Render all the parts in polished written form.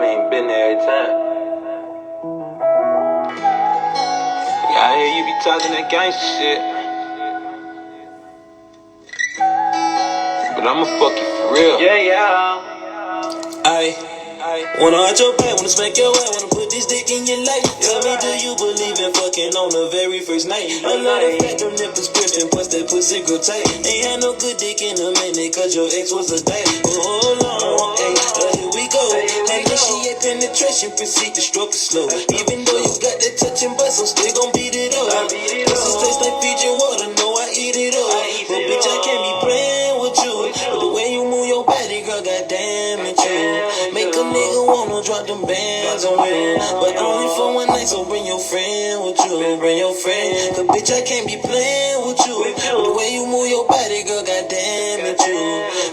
ain't been there every time. Yeah, I hear you be talking that gangsta shit, but I'ma fuck you for real. Yeah, yeah. I wanna hurt your back, wanna smack your ass, wanna put this dick in your life. Tell me, do you believe in fucking on the very first night? I love the fact them nipples crispin', plus that pussy grip tight. Ain't had no good dick in a minute, cause your ex was a dyke. But hold on, hey, here we go. Initiate penetration, proceed to stroke it slow. Even though you got that touching bust, I'm still gon' beat it up. Pussy taste like Fiji water, know I eat it up. But bitch, I can't be playing with you. But the way you move your body, girl, goddamn it, you make a nigga wanna drop them bands on you. But only for one night, so bring your friend with you. Bring your friend, cause bitch, I can't be playing with you. The way you move your body, girl, goddamn it, you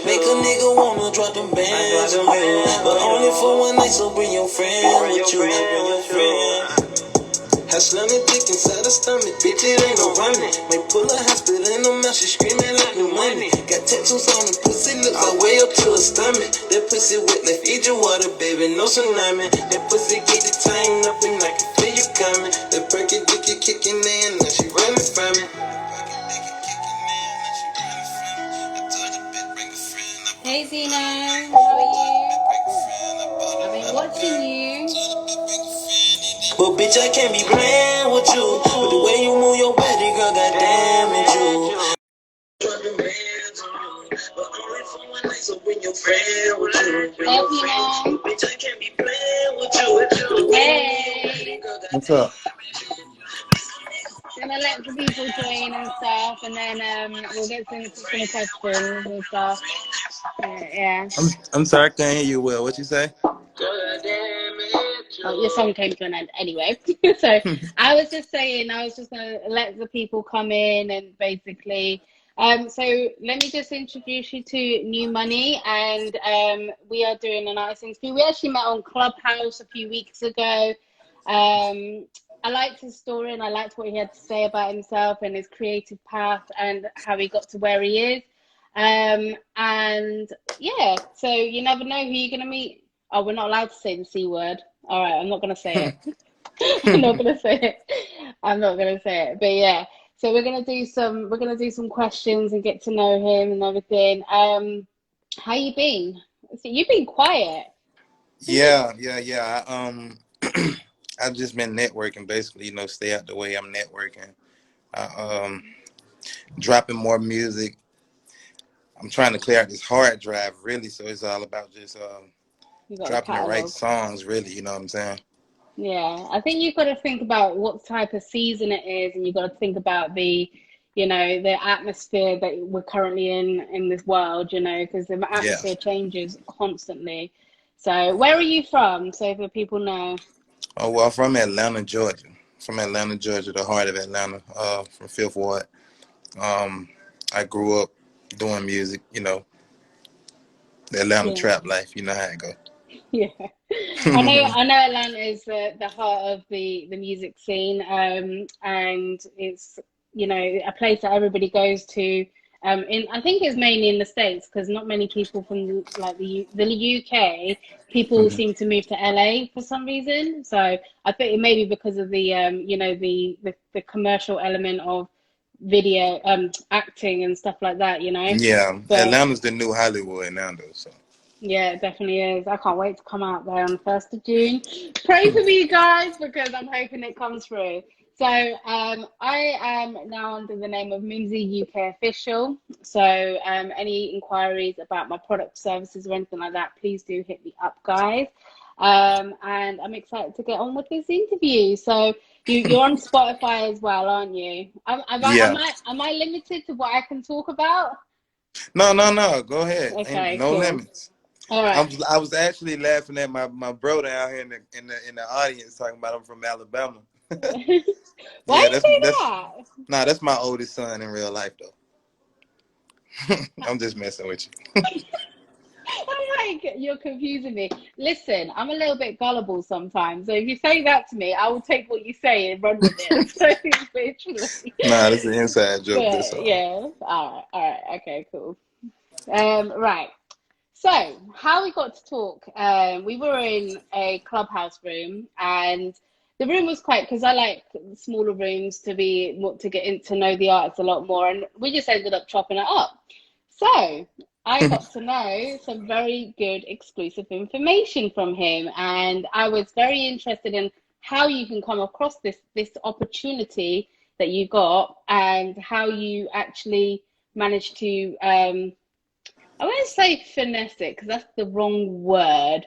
make a nigga wanna drop them bands on you. But only for one night, so bring your friend with you. Bring your friend. Had slamming dick inside her stomach, bitch, it ain't no running. May pull a hospital in her mouth, she screaming like new money. Got tattoos on her pussy, look all way up to her stomach. That pussy wet like Fiji water, baby, no tsunami. That pussy get the time up and I can feel you coming. That perky dick you kicking in, now she running from me. Hey Zena, how are you? I've been watching you. But bitch, I can't be playing with you. But the way you move your body, girl, goddamn it, you. Bitch, I can't be playing with you. Hey. What's up? Gonna let the people join and stuff, and then we'll get some questions and stuff. Yeah. I'm sorry, I can't hear you well. What you say? Oh, your song came to an end anyway. So I was just saying, I was just gonna let the people come in and basically. So let me just introduce you to New Money, and we are doing an artist interview. We actually met on Clubhouse a few weeks ago. I liked his story and I liked what he had to say about himself and his creative path and how he got to where he is. And yeah, so you never know who you're gonna meet. Oh, we're not allowed to say the C word. All right, I'm not gonna say it. I'm not gonna say it. I'm not gonna say it. But yeah, so we're gonna do some questions and get to know him and everything. How you been? So you've been quiet. Yeah. I've just been networking, basically. Stay out the way. I'm networking. Dropping more music. I'm trying to clear out this hard drive, really. So it's all about just dropping the right songs, really. You know what I'm saying? Yeah, I think you've got to think about what type of season it is, and you've got to think about the atmosphere that we're currently in this world, because the atmosphere changes constantly. So where are you from? So for people know. Oh, well, I'm from Atlanta, Georgia. The heart of Atlanta, from Fifth Ward. I grew up doing music, the Atlanta trap life. You know how it goes. Yeah, I know Atlanta is the heart of the music scene, and it's a place that everybody goes to. I think it's mainly in the States because not many people from the UK people seem to move to LA for some reason. So I think it may be because of the the commercial element of video acting and stuff like that. Yeah, but Atlanta's the new Hollywood now, though. So. Yeah, it definitely is. I can't wait to come out there on the 1st of June. Pray for me, guys, because I'm hoping it comes through. So I am now under the name of Mimsy UK Official. So any inquiries about my product, services, or anything like that, please do hit me up, guys. And I'm excited to get on with this interview. So you're on Spotify as well, aren't you? Am I limited to what I can talk about? No. Go ahead. Okay, no cool. limits. All right. I was actually laughing at my bro down here in the audience talking about I'm from Alabama. Why you say that? Nah, that's my oldest son in real life though. I'm just messing with you. I'm like, you're confusing me. Listen, I'm a little bit gullible sometimes. So if you say that to me, I will take what you say and run with it. So literally. Nah, that's an inside joke. But, That's all. yeah. All right. Okay, cool. Right. So, how we got to talk, we were in a clubhouse room, and the room was quite, because I like smaller rooms to be to get in to know the artists a lot more, and we just ended up chopping it up. So, I got to know some very good exclusive information from him, and I was very interested in how you can come across this opportunity that you got, and how you actually managed to I won't say finesse it because that's the wrong word,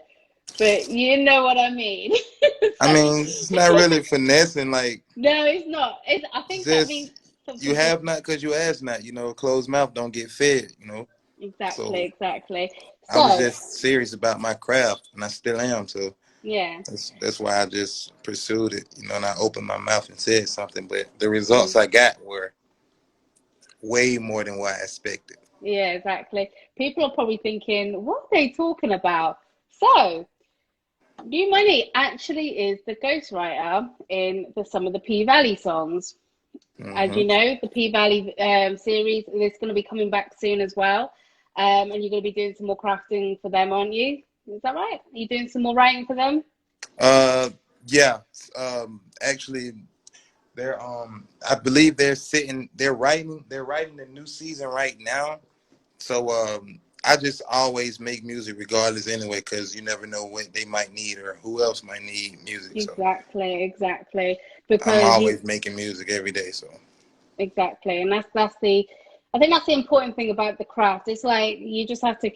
but you know what I mean. I So, mean, it's not really finessing. Like, no, it's not. I think that just means you something to have not because you ask not. Closed mouth don't get fed. exactly, So exactly. I was So, just serious about my craft, and I still am. So yeah. that's why I just pursued it. And I opened my mouth and said something. But the results Mm. I got were way more than what I expected. Yeah, exactly. People are probably thinking, what are they talking about? So, New Money actually is the ghostwriter in some of the P Valley songs. As Hmm. you know, the P Valley series is going to be coming back soon as well. And you're going to be doing some more crafting for them, aren't you? Is that right? Are you doing some more writing for them? Uh, yeah. Actually, I believe they're writing the new season right now. So I just always make music regardless anyway, because you never know what they might need or who else might need music. So Exactly, exactly. I'm Because you always making music every day. So exactly, and that's the I think that's the important thing about the craft. It's like you just have to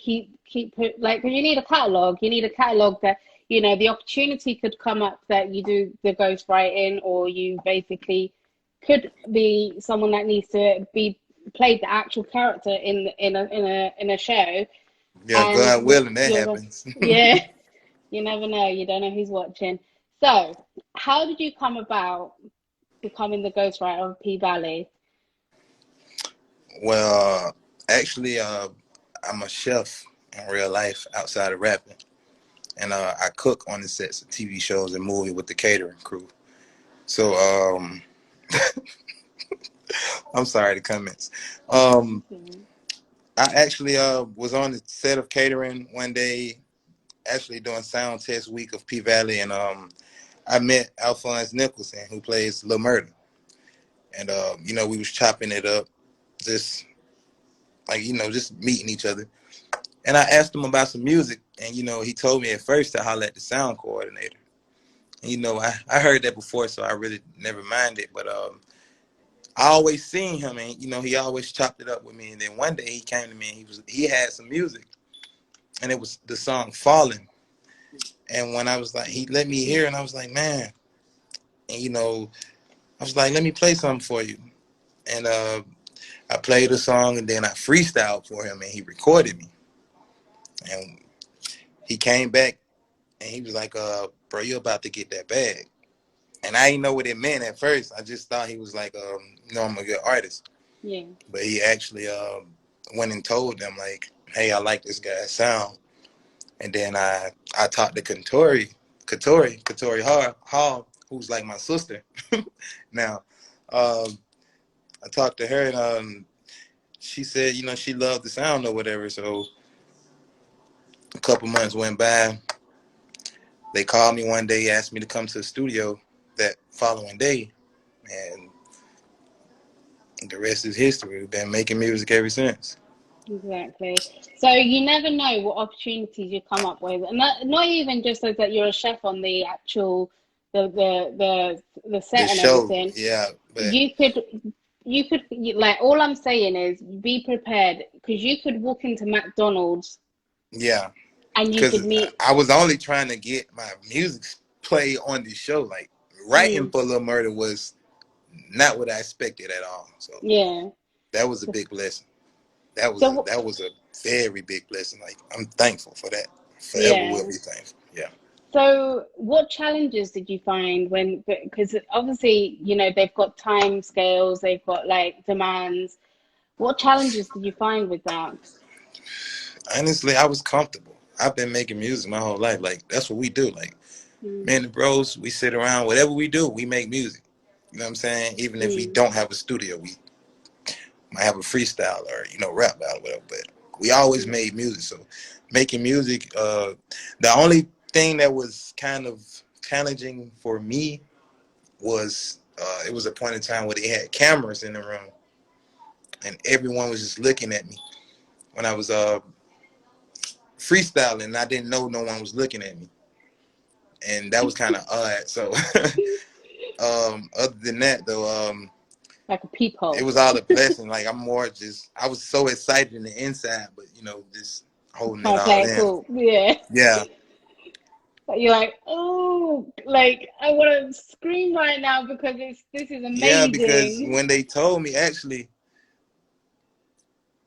like, because you need a catalog. You need a catalog that the opportunity could come up that you do the ghostwriting, or you basically could be someone that needs to be played the actual character in a show, yeah, and God willing, that you're happens. yeah. You never know. You don't know who's watching. So, how did you come about becoming the ghostwriter of P Valley? Well, actually, I'm a chef in real life outside of rapping, and I cook on the sets of TV shows and movie with the catering crew. So I'm sorry, the comments. Um, Okay. I actually was on the set of catering one day, actually doing sound test week of P Valley, and I met Alphonse Nicholson, who plays Lil Murda, and we was chopping it up, just like just meeting each other. And I asked him about some music, and he told me at first to holler at the sound coordinator. And, I heard that before, so I really never minded. But I always seen him, and he always chopped it up with me. And then one day he came to me, and he had some music, and it was the song "Falling." And when I was like, he let me hear, and I was like, man, and I was like, let me play something for you. And I played the song, and then I freestyled for him, and he recorded me. And he came back, and he was like, bro, you about to get that bag. And I didn't know what it meant at first. I just thought he was like, I'm a good artist. Yeah, But he actually went and told them, like, hey, I like this guy's sound. And then I talked to Katori Hall, who's like my sister now. Um, I talked to her, and she said, she loved the sound or whatever. So a couple months went by. They called me one day, asked me to come to the studio that following day, and the rest is history. We've been making music ever since. exactly. So you never know what opportunities you come up with, and not even just as that you're a chef on the actual the The set and show, everything. yeah, but You could like, all I'm saying is be prepared, because you could walk into McDonald's yeah, and you could because meet. I was only trying to get my music played on the show. Like writing Mm, for Lil Murder was not what I expected at all. So yeah. that was a big blessing. That was a So that was a very big blessing. Like I'm thankful for that. Forever will yeah. be thankful. Yeah. So, what challenges did you find because obviously, they've got time scales, they've got like demands. What challenges did you find with that? Honestly, I was comfortable. I've been making music my whole life. Like that's what we do. Like me Mm, and the bros, we sit around. Whatever we do, we make music. You know what I'm saying? Even if we mm, don't have a studio, we might have a freestyle or rap battle, whatever. But we always mm, made music. So making music, the only thing that was kind of challenging for me was it was a point in time where they had cameras in the room and everyone was just looking at me when I was freestyling, and I didn't know no one was looking at me, and that was kind of odd. So other than that though, like a peephole. it was all a blessing. Like I'm more just, I was so excited in the inside, but you know, just holding it all in. Cool. Yeah. Yeah. But you're like, oh, like I want to scream right now because this is amazing. Yeah, because when they told me, actually,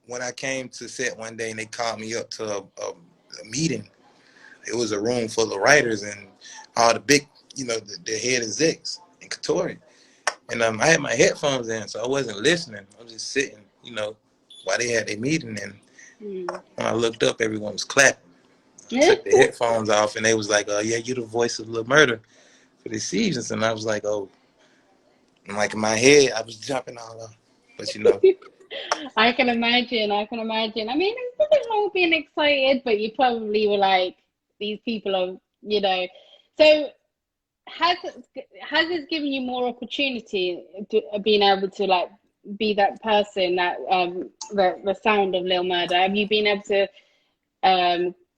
when I came to set one day and they called me up to a meeting, it was a room full of writers and all the big, you know, the head execs in Katori. And I had my headphones in, so I wasn't listening. I was just sitting, you know, while they had their meeting. And when I looked up, everyone was clapping. I took the headphones off, and they was like, yeah, you're the voice of Lil Murda for the seasons. And I was like, oh. And like in my head, I was jumping all up. But, you know. I can imagine. I mean, there's nothing wrong with being excited, but you probably were like, these people are, you know. So has this given you more opportunity to being able to like be that person that the sound of Lil Murda? Have you been able to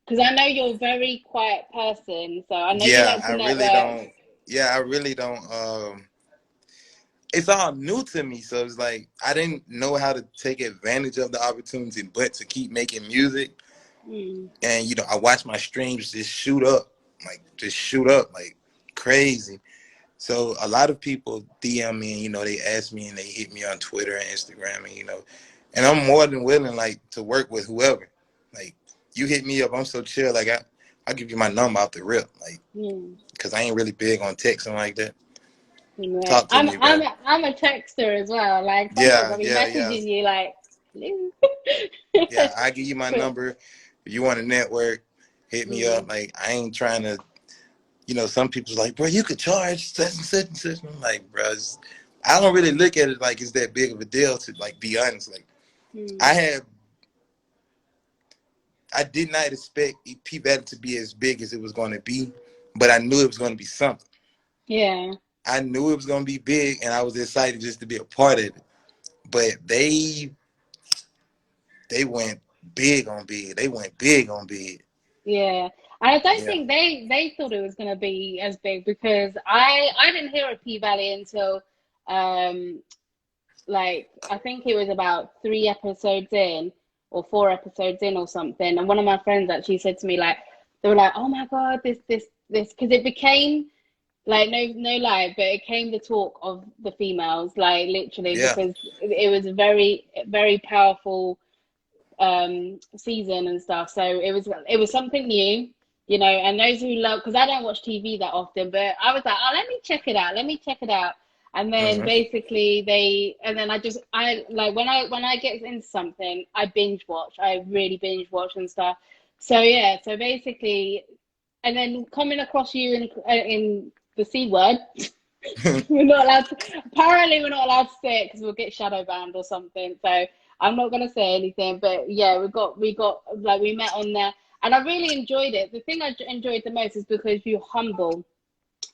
because I know you're a very quiet person, so I know you like to network. I really don't it's all new to me, so it's like I didn't know how to take advantage of the opportunity but to keep making music. And you know, I watch my streams just shoot up like crazy. So a lot of people DM me and, you know, they ask me and they hit me on Twitter and Instagram, and, you know, and I'm more than willing, like, to work with whoever. Like, you hit me up, I'm so chill. Like, I'll give you my number off the rip. Like, because I ain't really big on texting like that. Right. Talk to me, bro. I'm a texter as well. Like, sometimes I'll be messaging you, like, yeah, I give you my number. If you want to network, hit me up. Like, I ain't trying to, you know, some people's like, bro, you could charge such and such and such. I'm like, bro, I don't really look at it like it's that big of a deal, to like be honest. Like, I did not expect P Valley to be as big as it was going to be, but I knew it was going to be something. Yeah. I knew it was going to be big, and I was excited just to be a part of it. But they went big on big. They went big on big. Yeah. I don't think they thought it was going to be as big, because I didn't hear of P Valley until like I think it was about 3 episodes in or 4 episodes in or something. And one of my friends actually said to me, like, they were like, oh my God, this, because it became like, no lie, but it came the talk of the females, like literally, because it was a very, very powerful season and stuff. So it was something new, you know, and those who love, because I don't watch TV that often, but I was like, oh, let me check it out. And then basically and then I like when I get into something, I really binge watch and stuff. So yeah, so basically, and then coming across you in the C word, we're not allowed to say it because we'll get shadow banned or something. So I'm not gonna say anything, but yeah, we got like, we met on there, and I really enjoyed it. The thing I enjoyed the most is because you're humble.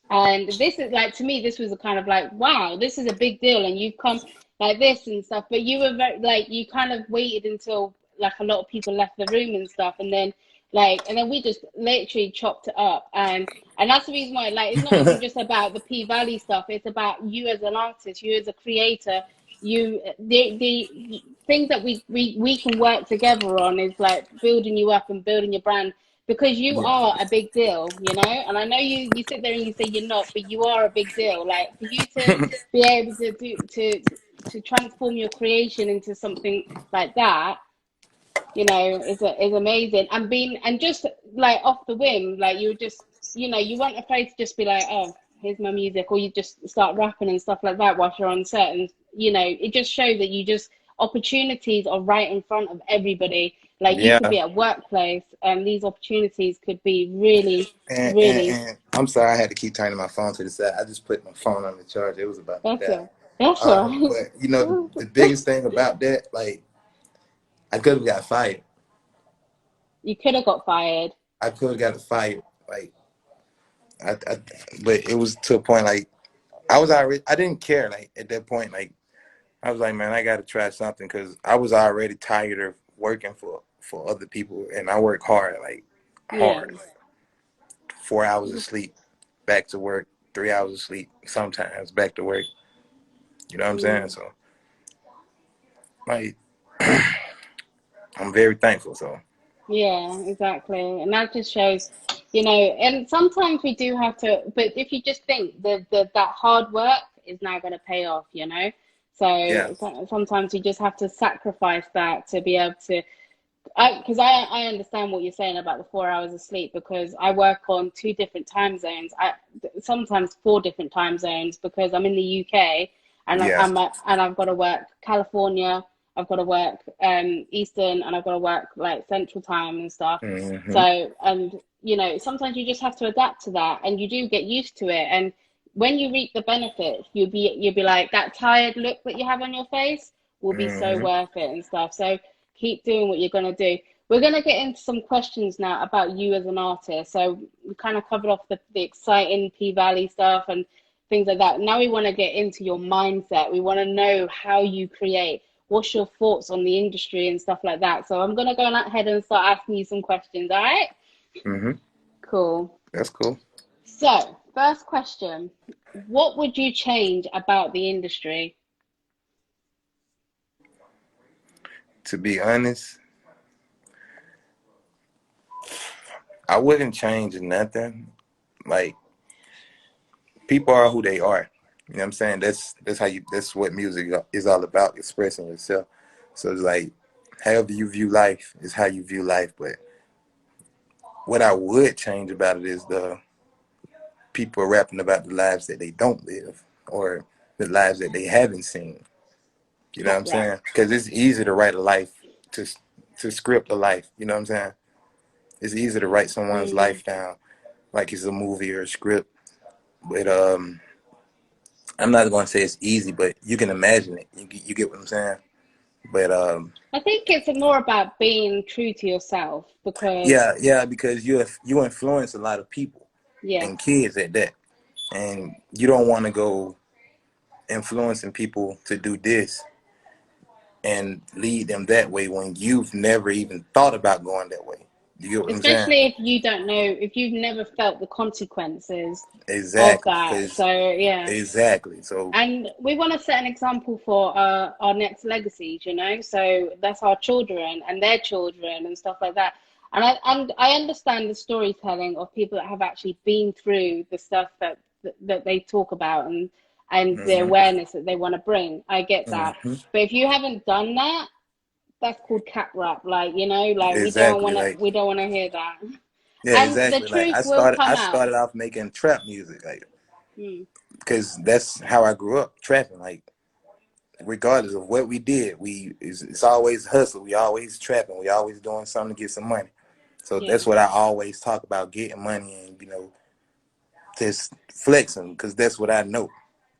And this is like, to me, this was a kind of like, wow, this is a big deal, and you've come like this and stuff. But you were very, like, you kind of waited until like a lot of people left the room and stuff, and then we just literally chopped it up, and that's the reason why, like, it's not even just about the P Valley stuff. It's about you as an artist, you as a creator, the things that we can work together on is like building you up and building your brand. Because you are a big deal, you know, and I know you sit there and you say you're not, but you are a big deal. Like, for you to be able to transform your creation into something like that, you know, is amazing. And just like off the whim, like, you just, you know, you weren't afraid to just be like, oh, here's my music, or you just start rapping and stuff like that whilst you're on set, and you know, it just showed that opportunities are right in front of everybody. Like, you could be at workplace, and these opportunities could be really, really. And I'm sorry, I had to keep turning my phone to the side. I just put my phone on the charge. It was about to die. That's all right. But you know, the biggest thing about that, like, I could have got fired. You could have got fired. I could have got fired. Like, but it was to a point like I was already. I didn't care. Like at that point, like I was like, man, I got to try something because I was already tired of working for other people, and I work hard, like Yeah. hard, 4 hours of sleep, back to work, 3 hours of sleep, sometimes back to work. You know what I'm saying? So, like, I'm very thankful. So, Yeah, exactly. And that just shows, you know, and sometimes we do have to, but if you just think that hard work is now going to pay off, you know? yeah, Sometimes you just have to sacrifice that to be able to, because I understand what you're saying about the 4 hours of sleep because I work on two different time zones. Sometimes four different time zones because I'm in the UK and yeah, and I've got to work California, I've got to work Eastern, and I've got to work like Central Time and stuff. mm-hmm. So and you know sometimes you just have to adapt to that, and you do get used to it. And when you reap the benefits, you'll be like that tired look that you have on your face will be so Mm-hmm. worth it and stuff. So keep doing what you're going to do. We're going to get into some questions now about you as an artist. So we kind of covered off the exciting P-Valley stuff and things like that. Now we want to get into your mindset. We want to know how you create. What's your thoughts on the industry and stuff like that? So I'm going to go ahead and start asking you some questions. All right? Mm-hmm. Cool. That's cool. So first question, what would you change about the industry? To be honest, I wouldn't change nothing. Like people are who they are. You know what I'm saying? That's how you. That's what music is all about, expressing yourself. So it's like, however you view life is how you view life. But what I would change about it is the people rapping about the lives that they don't live or the lives that they haven't seen. You know what Cat I'm rap. saying? Because it's easy to write a life to to script a life. You know what I'm saying? It's easy to write someone's Mm, life down like it's a movie or a script. But I'm not going to say it's easy, but you can imagine it. You get what I'm saying? But I think it's more about being true to yourself because, yeah, because you influence a lot of people yeah, and kids at that, and you don't want to go influencing people to do this and lead them that way when you've never even thought about going that way. You get what I'm saying? especially if you don't know, if you've never felt the consequences of Exactly, that. because So, yeah. exactly. So And we want to set an example for our next legacies, you know? So that's our children and their children and stuff like that. And I understand the storytelling of people that have actually been through the stuff that they talk about and the hmm awareness that they want to bring. I get that. hmm But if you haven't done that, that's called cat rap. Like, you know, like exactly, like we don't want to hear that. yeah, And the exactly. Like truth will I come out. started off making trap music, like Mm, because that's how I grew up trapping. Like regardless of what we did, it's always hustle. We always trapping. We always doing something to get some money. So yeah, that's what I always talk about: getting money and just flexing, because that's what I know.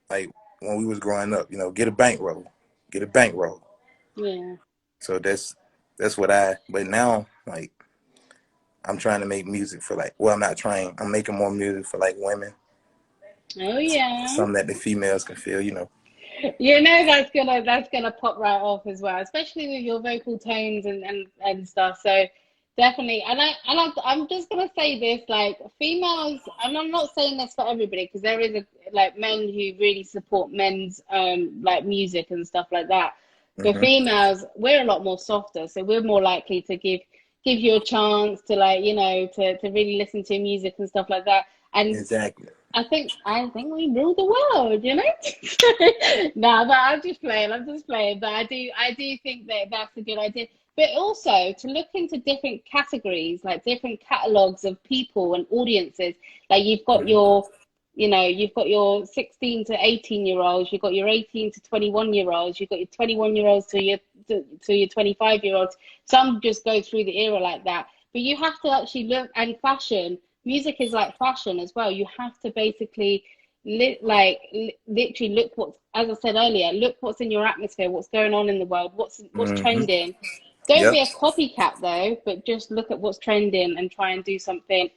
Like when we was growing up, get a bankroll, get a bankroll. yeah. So that's what I. But now, like I'm trying to make music for like. Well, I'm not trying. I'm making more music for like women, Oh yeah. something that the females can feel. You know that's gonna pop right off as well, especially with your vocal tones and stuff. So definitely, I'm just gonna say this, like females, and I'm not saying this for everybody because there is like men who really support men's like music and stuff like that. But hmm females, we're a lot more softer, so we're more likely to give you a chance to like to really listen to music and stuff like that. And Exactly. I think we rule the world, you know. No, but I'm just playing. I'm just playing. But I do think that that's a good idea. But also to look into different categories, like different catalogs of people and audiences. Like hmm you've got your 16 to 18-year-olds, you've got your 18 to 21-year-olds, you've got your 21-year-olds to your 25-year-olds. Some just go through the era like that. But you have to actually look, and fashion music is like fashion as well. You have to basically literally look what's, as I said earlier, look what's in your atmosphere, what's going on in the world, what's hmm trending, Don't Yep. be a copycat though, but just look at what's trending and try and do something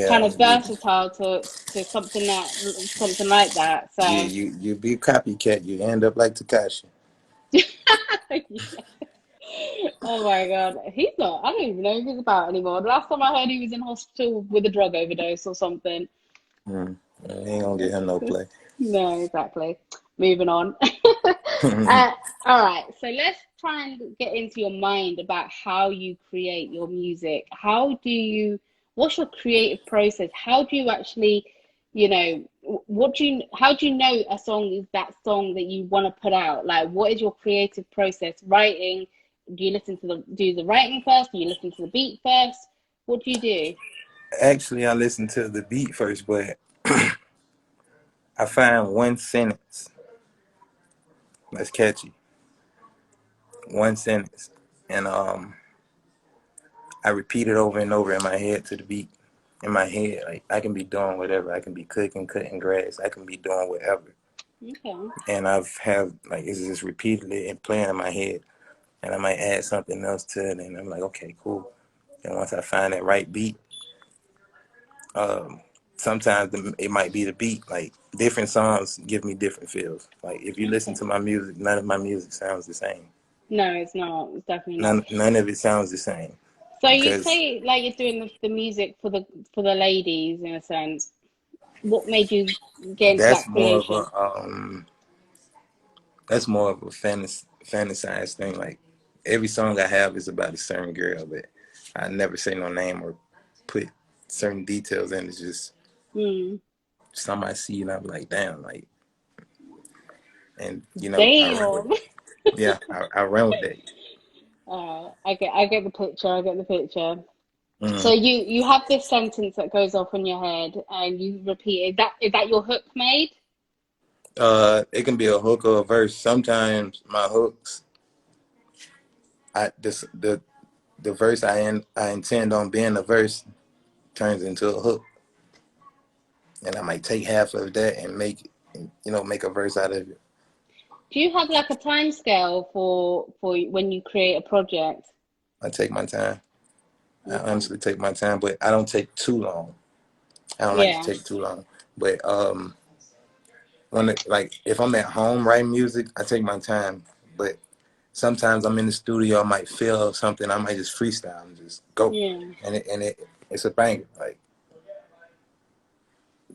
kind Yeah. of versatile to something like that. Yeah. So You be a copycat. You end up like Takashi. oh my God. He's not, I don't even know if he's about anymore. The last time I heard he was in hospital with a drug overdose or something. Mm. He ain't gonna get him no play. No, exactly. Moving on. All right. So let's try and get into your mind about how you create your music. What's your creative process? How do you actually, how do you know a song is that song that you want to put out? Like, what is your creative process? Writing? Do you do the writing first? Do you listen to the beat first? What do you do? Actually, I listened to the beat first, but I find one sentence that's catchy. One sentence, and I repeat it over and over in my head to the beat. In my head, like I can be doing whatever. I can be cooking, cutting grass. I can be doing whatever. Okay. And I've have like it's just repeatedly and playing in my head, and I might add something else to it, and I'm like, okay, cool. And once I find that right beat, um, sometimes it might be the beat. Like different songs give me different feels. Like if you listen to Okay. my music, none of my music sounds the same. No, it's not. It's definitely not. None of it sounds the same So you because say like you're doing the music for the ladies in a sense. What made you get into that's that more of creation? a that's more of a fantasized thing. Like every song I have is about a certain girl, but I never say no name or put certain details in. It's just Hmm. something I see and I'm like, damn, like, and I ran with Damn. it. Yeah, I ran with that. I get the picture. I get the picture. So Mm. you have this sentence that goes off in your head and you repeat it. Is that your hook made? It can be a hook or a verse. Sometimes my hooks, the verse I intend on being a verse turns into a hook, and I might take half of that and make a verse out of it. Do you have like a time scale for when you create a project? I take my time. I Okay. honestly take my time, but I don't take too long. I don't like to Yeah. take too long. But like if I'm at home writing music, I take my time. But sometimes I'm in the studio, I might feel something, I might just freestyle and just go, Yeah. and it's a banger. Like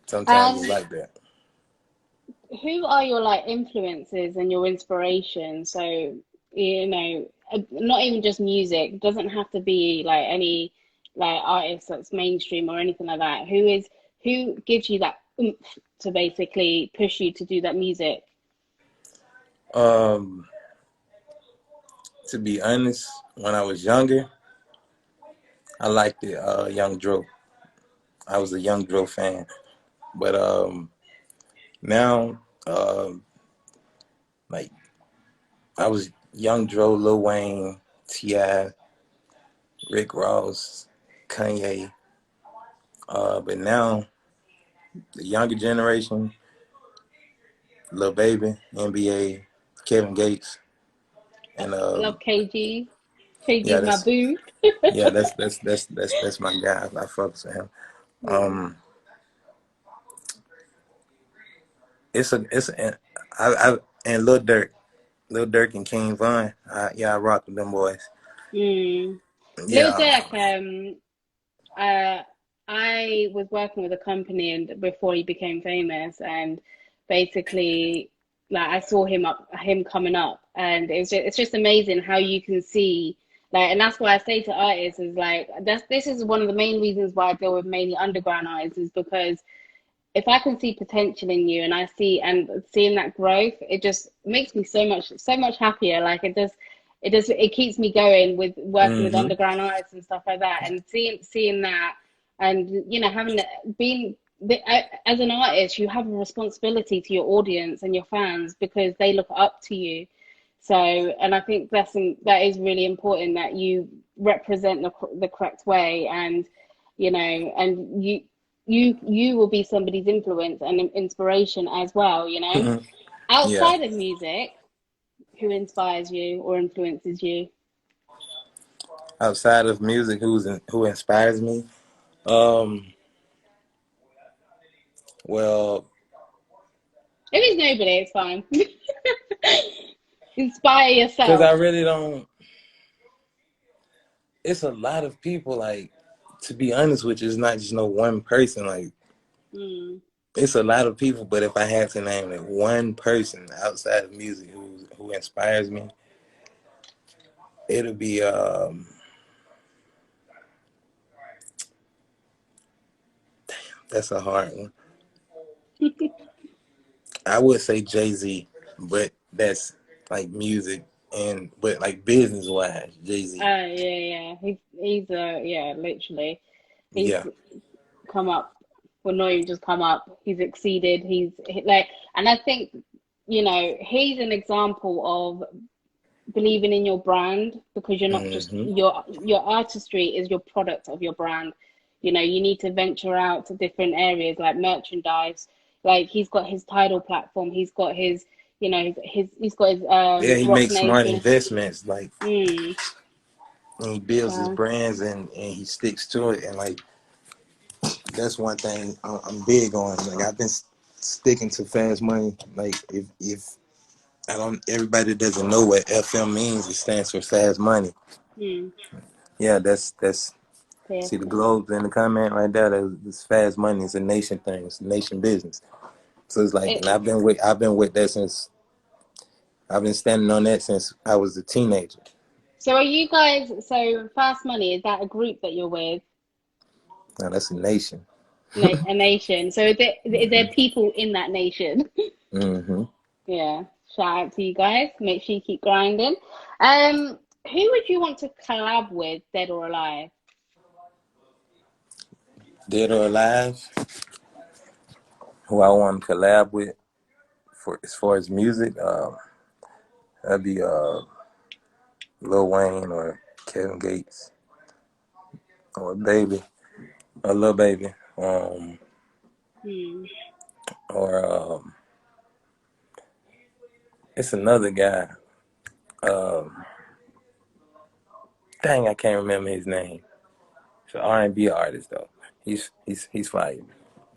sometimes it's And like that. who are your like influences and your inspiration? So, not even just music, it doesn't have to be like any like artist that's mainstream or anything like that. Who gives you that oomph to basically push you to do that music? Um, to be honest, when I was younger, I liked the Young Dro. I was a Young Dro fan, but now, like I was Young Dro, Lil Wayne, T.I., Rick Ross, Kanye. But now the younger generation, Lil Baby, NBA, Kevin Gates, and Love KG. KG yeah, is my that's boo. yeah, that's my guy. I fucks with him. Yeah. Um, it's I and Lil Durk and King Von. I rock with them boys. Mm. Lil Yeah, Durk, uh, I was working with a company and before he became famous, and basically, like I saw him coming up, and it's just amazing how you can see, like, and that's why I say to artists is like this is one of the main reasons why I deal with mainly underground artists is because if I can see potential in you and I see and seeing that growth, it just makes me so much happier. Like it keeps me going with working with mm-hmm. underground artists and stuff like that, and seeing that, and having being as an artist, you have a responsibility to your audience and your fans because they look up to you. So, and I think that is really important that you represent the correct way, and and you will be somebody's influence and inspiration as well, Yeah. outside of music. Who inspires you or influences you? Outside of music, who inspires me? Well, If it's nobody, it's fine. Inspire because yourself. I really don't. It's a lot of people. Like, to be honest with you, it's not just no one person. Like, Mm. it's a lot of people. But if I had to name like one person outside of music who inspires me, it'll be That's a hard one. I would say Jay-Z, but that's like music but like business wise, Jay-Z. Yeah. He's yeah, literally. He's Yeah. come up. Well, not even just come up. He's exceeded. Like, and I think, he's an example of believing in your brand, because you're not just Mm-hmm. your artistry is your product of your brand. You need to venture out to different areas like merchandise. Like, he's got his Tidal platform, he's got his, he's got his Yeah, he Rock makes smart Nation. investments, like, Mm, and he builds his so brands and he sticks to it. And like, that's one thing I'm big on. Like, I've been sticking to fast money. Like, if I don't, everybody doesn't know what FM means. It stands for fast money. mm, Yeah, that's yeah. see the globes in the comment right there. That's fast money. It's a nation thing. It's a nation business. So it's like, and It, I've been with that since I've been standing on that since I was a teenager. so are you guys? So Fast Money, is that a group that you're with? Now that's a nation. A nation. So is there people in that nation? Mm-hmm. Yeah, shout out to you guys. Make sure you keep grinding. Who would you want to collab with, dead or alive? Dead or alive, who I want to collab with for as far as music, that'd be Lil Wayne or Kevin Gates or Baby, or Lil Baby, Hmm. or it's another guy. Um, Dang, I can't remember his name. It's an R&B artist though. He's fire.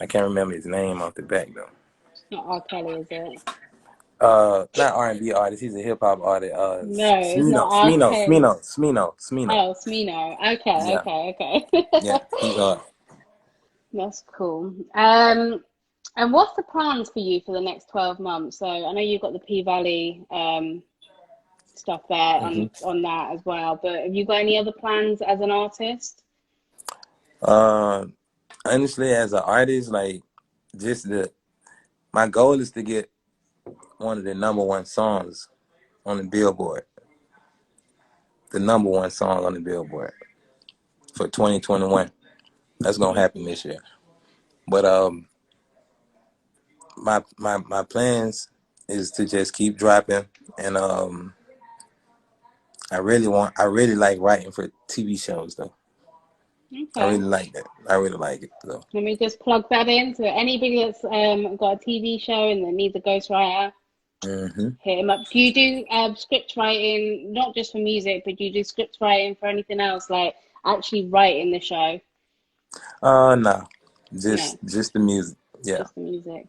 I can't remember his name off the back though. It's not R. Kelly, is it? Not R&B artist. He's a hip hop artist. No, it's not Smino, R. Smino, Kelly. Smino, Smino, Smino. Oh, Smino. Okay, Yeah, okay. yeah. He's That's cool. And what's the plans for you for the next 12 months? So I know you've got the P Valley stuff there hmm on that as well, but have you got any other plans as an artist? uh, honestly, as an artist, like, just my goal is to get one of the number one songs on the Billboard. The number one song on the Billboard for 2021. That's gonna happen this year. But my plans is to just keep dropping, and I really like writing for TV shows though. I Okay. really like that. I really like it though. Let me just plug that in. So anybody that's got a TV show and that needs a ghostwriter, hmm hit him up. Do you do script writing, not just for music, but do you do script writing for anything else, like actually writing the show? No, No, just the music. Yeah, just the music.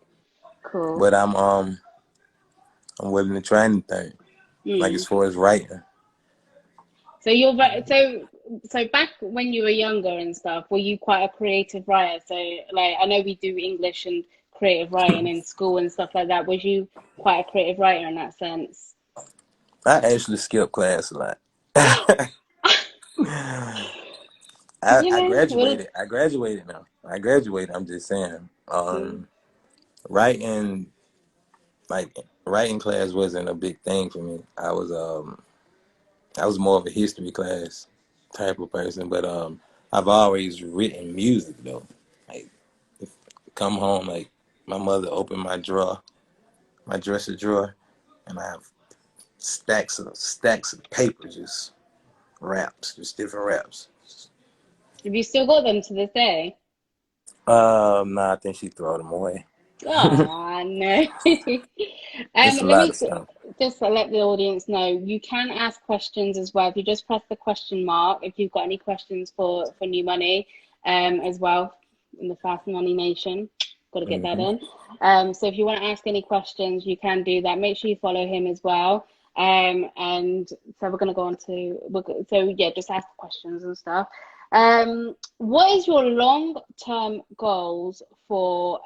Cool. but I'm willing to try anything. Like, as Mm. far as writing. So you're so back when you were younger and stuff, were you quite a creative writer? So, like, I know we do English and creative writing in school and stuff like that. Was you quite a creative writer in that sense? I actually skip class a lot. I Well, graduated. I graduated now. I graduated. I'm just saying. Writing, like, writing class wasn't a big thing for me. I was more of a history class type of person, but I've always written music though. Like, if come home, like, my mother opened my dresser drawer, and I have stacks of paper, just raps, just different raps. have you still got them to this day? No, I think she threw them away. Oh no. It's a Let lot me of stuff. just to let the audience know, you can ask questions as well. If you just press the question mark, if you've got any questions for New Money, as well, in the Fast Money Nation, got to get that in. So if you want to ask any questions, you can do that. Make sure you follow him as well. And so we're going to go on to, so yeah, just ask questions and stuff. What is your long-term goals for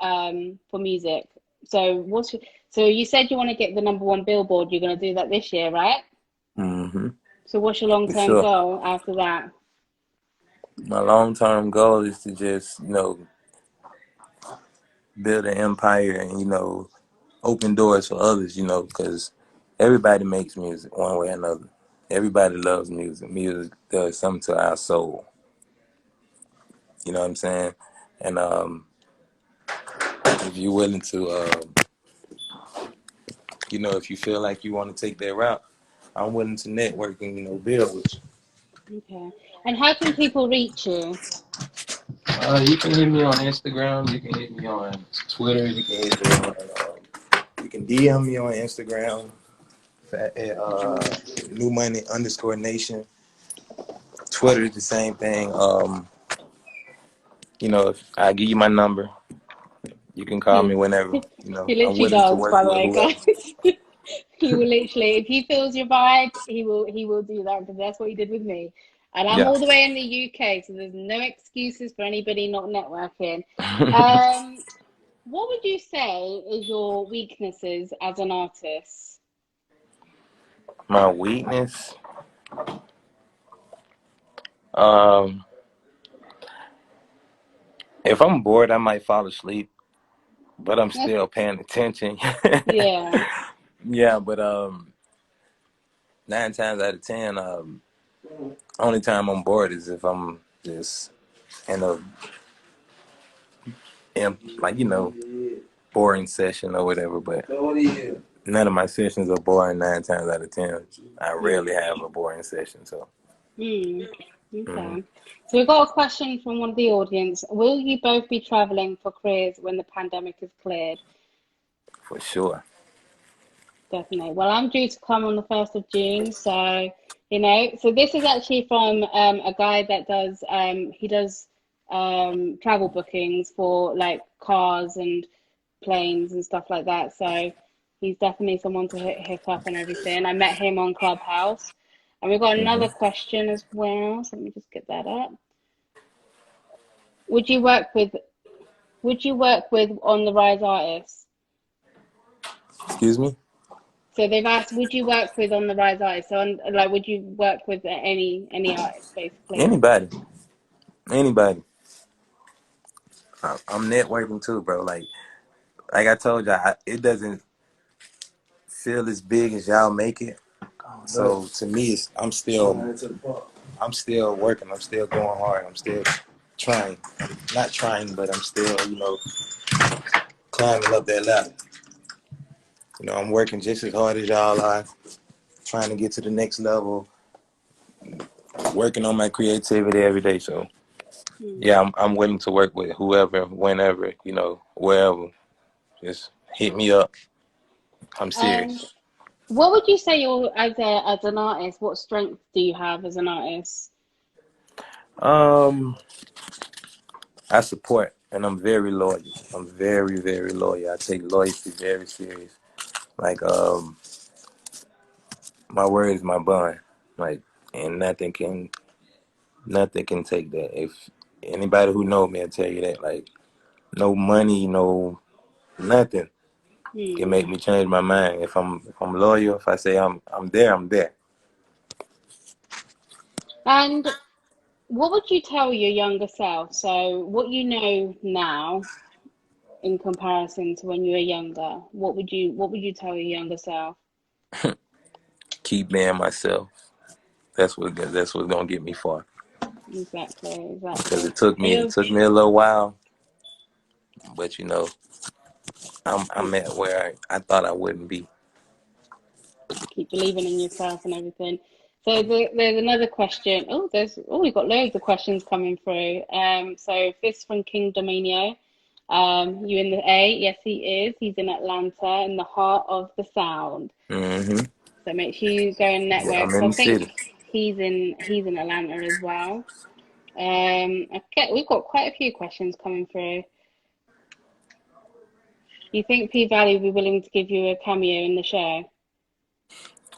music? So so you said you want to get the #1 Billboard. You're going to do that this year, right? So what's your long-term goal after that? My long-term goal is to just, build an empire and, open doors for others, because everybody makes music one way or another. Everybody loves music. Music does something to our soul. You know what I'm saying? And if you're willing to, if you feel like you want to take that route, I'm willing to network and, build with you. Okay. And how can people reach you? You can hit me on Instagram. You can hit me on Twitter. You can hit me on, you can DM me on Instagram at New Money _Nation. Twitter, the same thing. If I give you my number, you can call me whenever. He I'm literally willing to does, work by the with way, whoever. guys. He will literally, if he feels your vibe, he will do that, because that's what he did with me. And I'm Yeah. all the way in the UK, so there's no excuses for anybody not networking. What would you say is your weaknesses as an artist? My weakness, um, if I'm bored, I might fall asleep, but I'm still paying attention. Yeah. Yeah, but 9 times out of 10, only time I'm bored is if I'm just in a boring session or whatever. But none of my sessions are boring 9 times out of 10. I rarely have a boring session. So. Okay. So we've got a question from one of the audience. Will you both be traveling for careers when the pandemic is cleared? For sure. Definitely. Well, I'm due to come on the 1st of June, so so this is actually from a guy that does he does travel bookings for like cars and planes and stuff like that. So he's definitely someone to hit up and everything. I met him on Clubhouse. And we've got another question as well. So let me just get that up. Would you work with On the Rise artists? Excuse me? So they've asked, would you work with On the Rise artists? So would you work with any artist basically? Anybody. I'm networking too, bro. Like I told y'all, it doesn't feel as big as y'all make it. So to me, I'm still working. I'm still going hard. I'm still trying. Not trying, but I'm still, climbing up that ladder. I'm working just as hard as y'all are, trying to get to the next level, working on my creativity every day. So, yeah, I'm willing to work with whoever, whenever, wherever. Just hit me up. I'm And serious. what would you say as an artist? What strength do you have as an artist? I support, and I'm very loyal. I'm very, very loyal. I take loyalty very serious. Like, my word is my bond. Like, and nothing can take that. If anybody who know me will tell you that, like, no money, no nothing can make me change my mind. If I'm loyal, if I say I'm there, I'm there. And what would you tell your younger self? So what you know now in comparison to when you were younger, what would you tell your younger self? Keep being myself. That's what's gonna get me far. Exactly. Because it And took me a little while, but I'm at where I thought I wouldn't be. keep believing in yourself and everything. So there's another question. We've got loads of questions coming through. So this from King Dominio. You in the A? Yes, he is. He's in Atlanta, in the heart of the Sound. Mm-hmm. So make sure you go and Yeah, network. I'm So in I the think city. he's in Atlanta as well. Okay, we've got quite a few questions coming through. You think P Valley will be willing to give you a cameo in the show?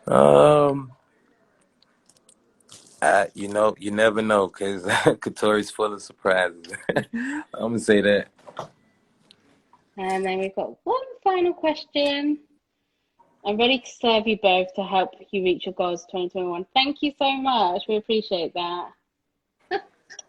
Um, you never know because Katori's full of surprises. Hmm. I'm gonna say that. And then we've got one final question. I'm ready to serve you both to help you reach your goals 2021. Thank you so much. We appreciate that.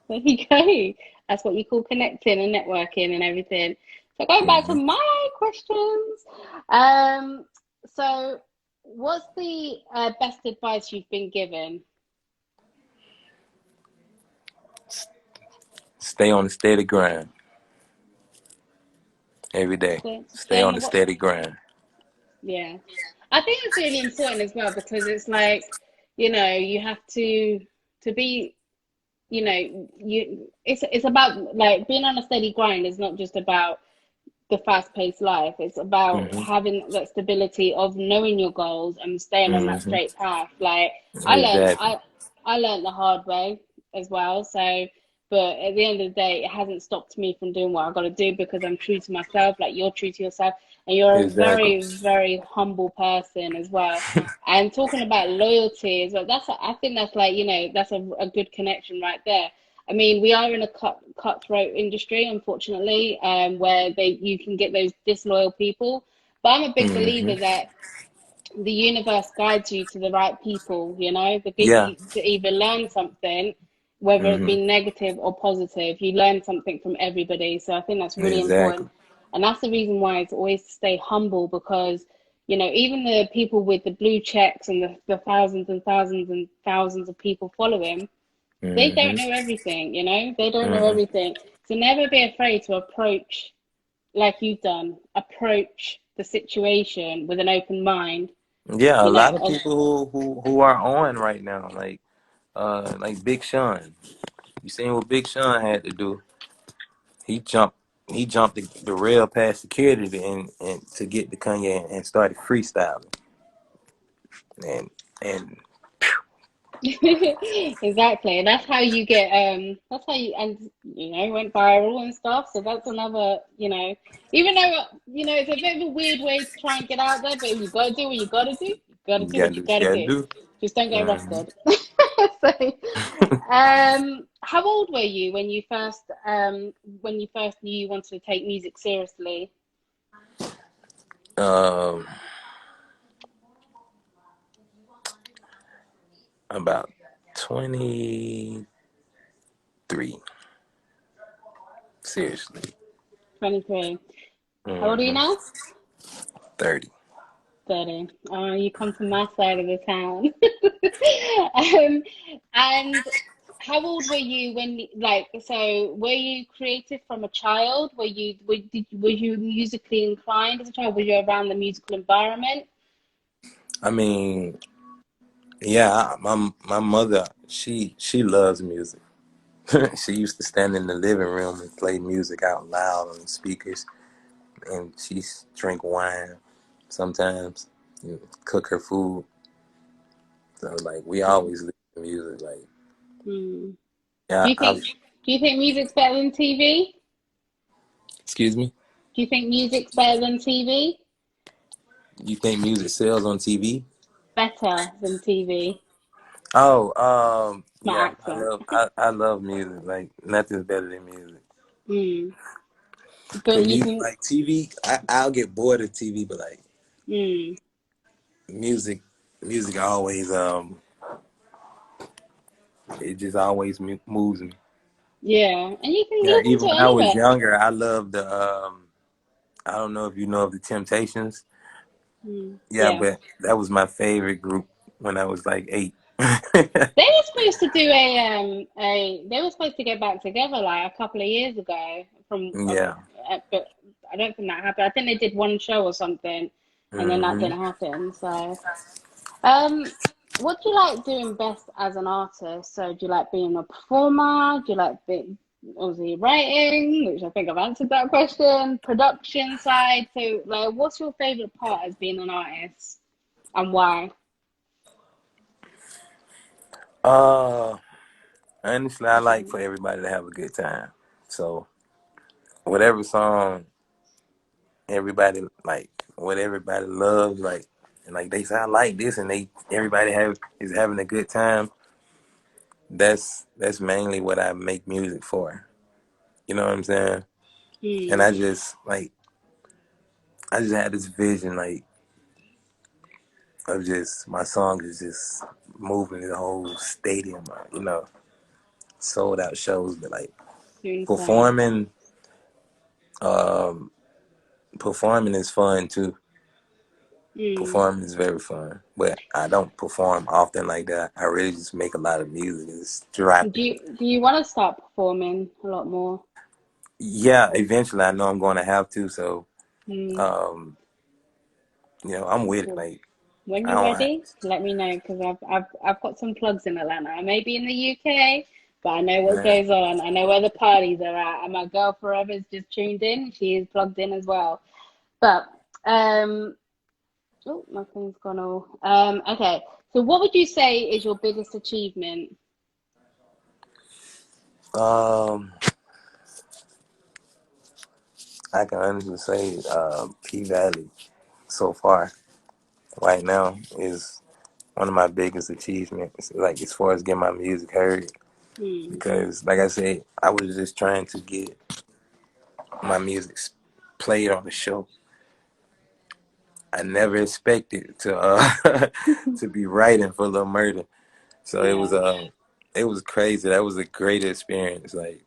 There you go. That's what you call connecting and networking and everything. So going back to Hmm. my questions. Um, so what's the best advice you've been given? Stay on the steady grind every day. Stay Stay on on the the what? steady grind. Yeah. I think it's really important as well because it's like, you have to be, it's about like being on a steady grind is not just about the fast-paced life. It's about Hmm. having that stability of knowing your goals and staying on that Hmm. straight path. Like I learned, Exactly. I learned the hard way as well. So, but at the end of the day, it hasn't stopped me from doing what I got to do because I'm true to myself. Like you're true to yourself, and you're a Exactly. very, very humble person as well. And talking about loyalty as well, I think that's like, that's a good connection right there. I mean, we are in a cutthroat industry, unfortunately, where you can get those disloyal people. But I'm a big Hmm. believer that the universe guides you to the right people, they get Yeah. you to either learn something, whether it Hmm. be negative or positive. You learn something from everybody. So I think that's really important. Exactly. And that's the reason why it's always to stay humble because, even the people with the blue checks and the thousands and thousands and thousands of people following, they don't Hmm. know everything, they don't know Hmm. everything. So never be afraid to approach like you've done, approach the situation with an open mind, Yeah, a lot of of people who are on right now, like Big Sean. You seen what Big Sean had to do? He jumped he jumped the rail past security and to get to Kanye and started freestyling. And and exactly. And that's how you get that's how you and went viral and stuff. So that's another, even though it's a bit of a weird way to try and get out there, but if you gotta do what you gotta do, you gotta you do gotta what do you what you gotta gotta do. do. Just don't get Hmm. arrested. So how old were you when you first knew you wanted to take music seriously? um about 23. Seriously. 23. How old are you Hmm. now? 30. 30. Oh, you come from my side of the town. And how old were you so were you creative from a child? Were you musically inclined as a child? Were you around the musical environment? I mean, yeah, my mother, she loves music. She used to stand in the living room and play music out loud on the speakers, and she drink wine sometimes, cook her food. So like we Mm, always listen to music. Like mm. Do yeah, you think do you think music's better than TV? excuse me. Do you think music's better than TV? You think music sells on TV? Better than TV. Oh, My yeah, accent. I love music. Like nothing's better than music. Mm. But Cause you music, can. like TV, I'll get bored of TV, but like Mm. music, music always it just always moves me. Yeah, and you can Yeah, listen to even it when I was anywhere. younger, I loved the I don't know if you know of the Temptations. Mm. Yeah, Yeah. but that was my favorite group when I was like 8. They were supposed to do they were supposed to get back together like a couple of years ago Yeah. but I don't think that happened. I think they did one show or something and then that Hmm. didn't happen. So, um, what do you like doing best as an artist? So, do you like being a performer? Do you like Obviously writing, which I think I've answered that question. Production side. So, like, what's your favorite part as being an artist, and why? Uh, Honestly, I like for everybody to have a good time. So whatever song everybody like, what everybody loves, like, and like they say, I like this, and everybody is having a good time. That's mainly what I make music for. You know what I'm saying? And Hmm. I just had this vision like of just my song is just moving the whole stadium. You know, sold out shows, but like Insane. performing. Um, Performing is fun too. Hmm. Performing is very fun, but I don't perform often like that. I really just make a lot of music and just drop it. Do you want to start performing a lot more? Yeah, eventually I know I'm going to have to. So, Hmm. um, I'm with it. Well, Like when I you're don't. ready, let me know because I've got some plugs in Atlanta. I may be in the UK, but I know what Man, goes on. I know where the parties are at, and my girl Forever's just tuned in. She is plugged in as well. But um, oh, my phone's gone all. Okay. So what would you say is your biggest achievement? um, I can honestly say, P Valley so far right now is one of my biggest achievements. Like as far as getting my music heard, Hmm. because like I said, I was just trying to get my music played on the show. I never expected to to be writing for Lil Murder. So Yeah, it was crazy. That was a great experience. Like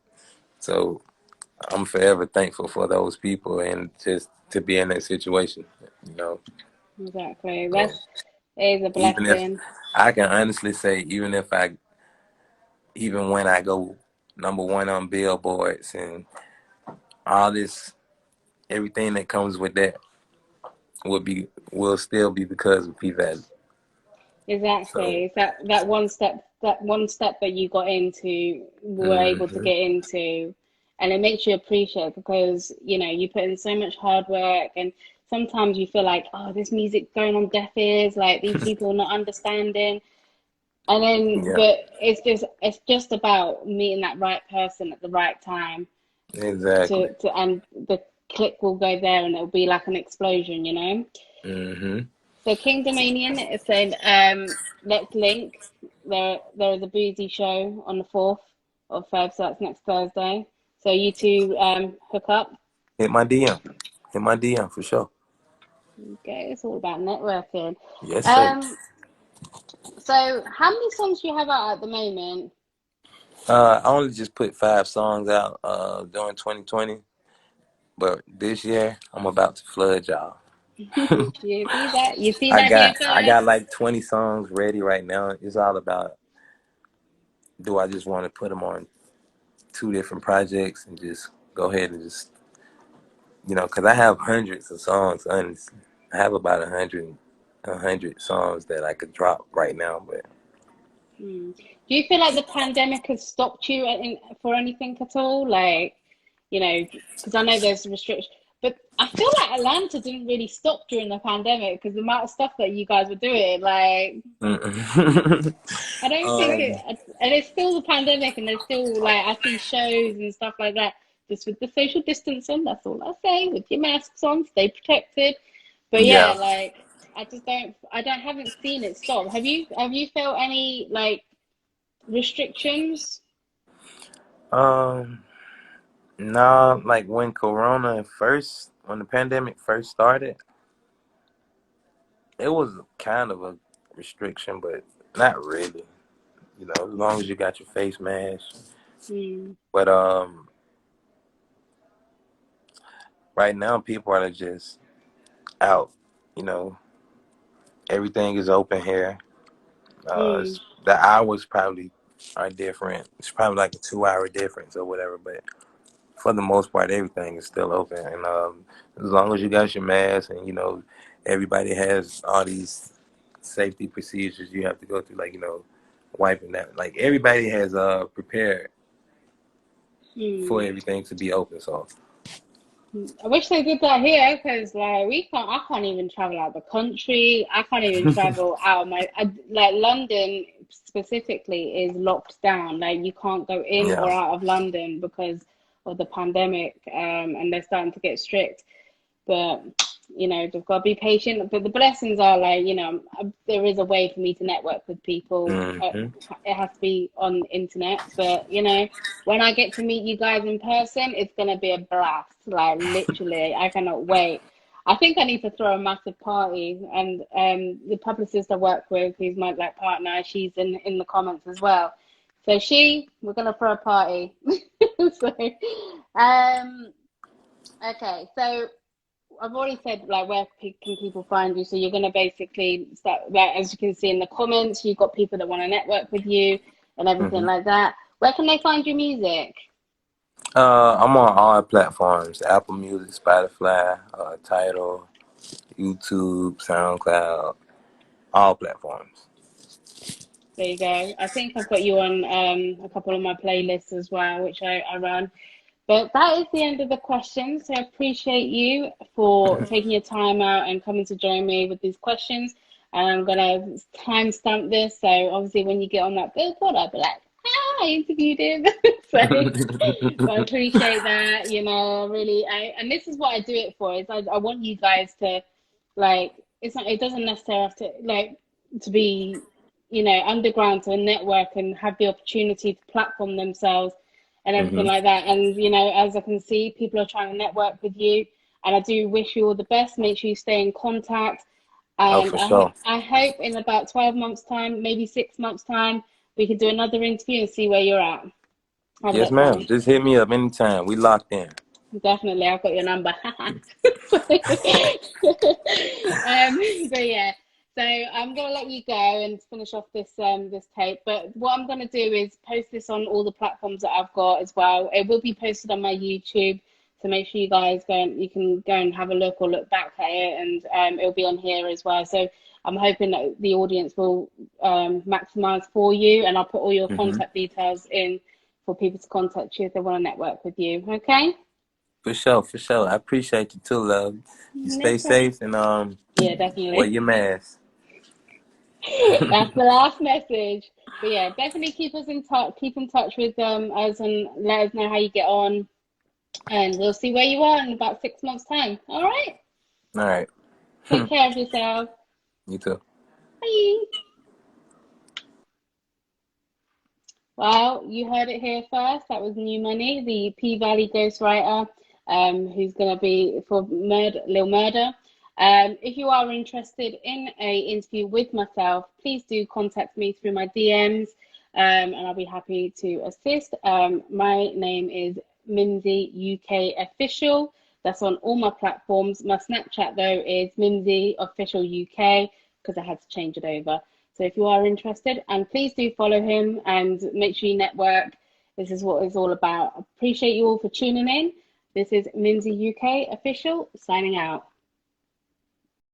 so I'm forever thankful for those people and just to be in that situation. You know. exactly. So It is a even if blessing. I can honestly say even when I go number one on billboards and all this everything that comes with that will still be because of P Valley. So Exactly. It's that one step that you got into, were able to hmm get into, and it makes you appreciate because you put in so much hard work, and sometimes you feel like, oh, this music going on deaf ears, like these people are not understanding, and then yeah, but it's just about meeting that right person at the right time exactly. to and the click will go there and it'll be like an explosion. hmm So King Dominion is saying, let's link. There is a boozy show on the 4th of Feb, so that's next Thursday. So you two hook up. Hit my DM. Hit my DM for sure. Okay, it's all about networking. Yes, sir. Um, so how many songs do you have out at the moment? I only just put 5 songs out during 2020, but this year I'm about to flood y'all. You see that? You see that here I first. got like 20 songs ready right now. It's all about do I just want to put them on 2 different projects and just go ahead and just because I have hundreds of songs. Honestly, I have about a hundred songs that I could drop right now, but Do you feel like the pandemic has stopped you for anything at all? Like, because I know there's restrictions, but I feel like Atlanta didn't really stop during the pandemic because the amount of stuff that you guys were doing, like, mm-mm. I don't think um, it, and it's still the pandemic, and there's still like I see shows and stuff like that. Just with the social distancing, that's all I say. With your masks on, stay protected. But yeah, yeah. like I haven't seen it stop. Have you felt any like restrictions? Um, no, like when the pandemic first started, it was kind of a restriction, but not really. As long as you got your face mask. Hmm. But right now people are just out. You know, everything is open here. Hmm. The hours probably are different. It's probably like a 2 hour difference or whatever, but for the most part, everything is still open. And as long as you got your mask and everybody has all these safety procedures you have to go through, like wiping that. Like everybody has prepared for everything to be open. So I wish they did that here, because like I can't even travel out the country. I can't even travel out of like London specifically is locked down. Like you can't go in yeah. or out of London because of the pandemic, and they're starting to get strict. But you know, they've got to be patient. But the blessings are like, you know, there is a way for me to network with people. It has to be on internet, but you know, when I get to meet you guys in person, it's gonna be a blast. Like literally, I cannot wait. I think I need to throw a massive party, and the publicist I work with, who's my like partner, she's in the comments as well. So we're gonna throw a party. So, okay, so I've already said like where can people find you. So you're gonna basically start, like, as you can see in the comments, you've got people that want to network with you and everything like that. Where can they find your music? I'm on all platforms: Apple Music, Spotify, Tidal, YouTube, SoundCloud, all platforms. There you go. I think I've got you on a couple of my playlists as well, which I run. But that is the end of the questions. So I appreciate you for taking your time out and coming to join me with these questions. And I'm going to timestamp this. So obviously when you get on that billboard, I'll be like, I interviewed him. So I appreciate that. You know, really. And this is what I do it for. Is I want you guys to, like, it doesn't necessarily have to, like, to be, you know, underground, to a network and have the opportunity to platform themselves and everything like that. And, you know, as I can see, people are trying to network with you. And I do wish you all the best. Make sure you stay in contact. And for sure. I hope in about 12 months' time, maybe 6 months' time, we can do another interview and see where you're at. Yes, ma'am. Just hit me up anytime. We locked in. Definitely. I've got your number. But yeah. So I'm going to let you go and finish off this this tape. But what I'm going to do is post this on all the platforms that I've got as well. It will be posted on my YouTube, so make sure you guys you can go and have a look or look back at it, and it'll be on here as well. So I'm hoping that the audience will maximize for you, and I'll put all your contact details in for people to contact you if they want to network with you. Okay? For sure, for sure. I appreciate you too, love. You stay safe and yeah, definitely. wear your mask. That's the last message. But yeah, definitely keep us in touch. Keep in touch with us and let us know how you get on. And we'll see where you are in about 6 months' time. All right? All right. Take care of yourself. You too. Bye. Well, you heard it here first. That was New Money, the P-Valley Ghostwriter, who's going to be for Lil Murder. If you are interested in a interview with myself, please do contact me through my DMs, and I'll be happy to assist. My name is Mimsy UK Official. That's on all my platforms. My Snapchat though is Mimsy Official UK, because I had to change it over. So if you are interested, and please do follow him and make sure you network. This is what it's all about. I appreciate you all for tuning in. This is Mimsy UK Official signing out.